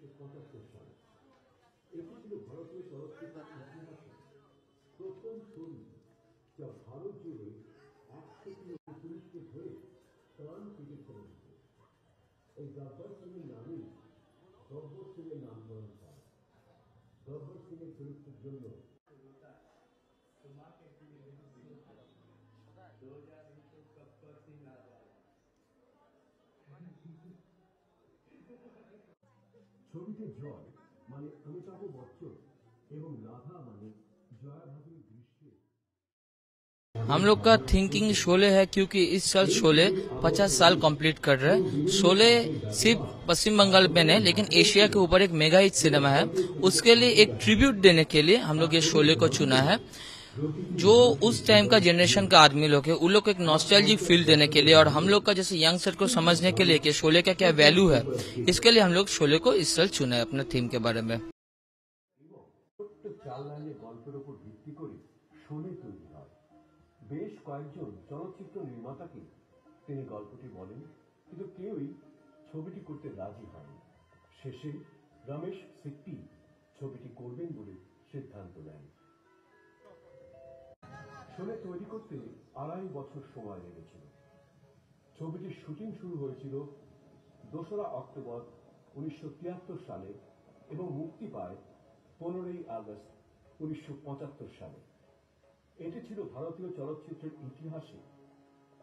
1975 সালে। এটি ছিল ভারতীয় চলচ্চিত্রের ইতিহাসে প্রথম ছবি যা ভারত জুড়ে 100টি পুলিশকে ধরে প্রাণ কেটে ফেলেছিল। এই গব্বর সিংয়ের নামেই গব্বর সিংয়ের নামকরণ হয়। গব্বর সিংয়ের চরিত্রের জন্য ছবিতে জয় মানে অমিতাভ বচ্চন এবং রাধা মানে জয়া ভাদুরী দৃশ্যে हम लोग का थिंकिंग शोले है क्योंकि इस साल शोले 50 साल कंप्लीट कर रहे हैं। शोले सिर्फ पश्चिम बंगाल में नहीं लेकिन एशिया के ऊपर एक मेगा हिट सिनेमा है। उसके लिए एक ट्रिब्यूट देने के लिए हम लोग ये शोले को चुना है। जो उस टाइम का जनरेशन का आदमी लोग है उन लोग को एक नॉस्टैल्जिक फील देने के लिए और हम लोग का जैसे यंगस्टर को समझने के लिए कि शोले का क्या वैल्यू है, इसके लिए हम लोग शोले को इस साल चुना है अपने थीम के बारे में। বেশ কয়েকজন চলচ্চিত্র নির্মাতাকে তিনি গল্পটি বলেন, কিন্তু কেউই ছবিটি করতে রাজি হয়নি। শেষে রমেশ সিপ্পি ছবিটি করবেন বলে সিদ্ধান্ত নেন। শোলে তৈরি করতে 2.5 বছর সময় লেগেছিল। ছবিটির শুটিং শুরু হয়েছিল 2রা অক্টোবর 1973 সালে এবং মুক্তি পায় 15ই আগস্ট 1975 সালে। এটি ছিল ভারতীয় চলচ্চিত্রের ইতিহাসে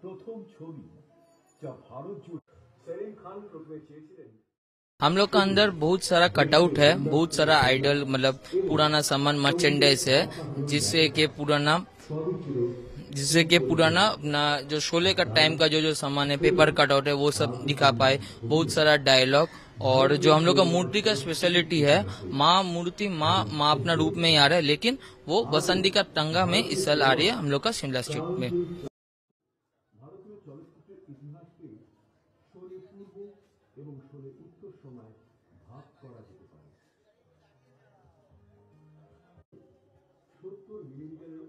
প্রথম ছবি যা ভারত জুড়ে। সেলিম খান প্রথমে চেয়েছিলেন हम लोग का अंदर बहुत सारा कटआउट है, बहुत सारा आइडल मतलब पुराना सामान मर्चेंडाइज है जिससे कि पुराना अपना जो शोले का टाइम का जो सामान है, पेपर कटआउट है, वो सब दिखा पाए। बहुत सारा डायलॉग और जो हम लोग का मूर्ति का स्पेशलिटी है, माँ अपना रूप में ही आ रहा है, लेकिन वो बसंती का टंगा में इस साल आ रही है हम लोग का शिमला स्ट्रीट में। ভারতীয় চলচ্চিত্রের ইতিহাসকে শোলে পূর্ব এবং শোলে উত্তর সময় ভাগ করা যেতে পারে। 70 মিলিমিটারের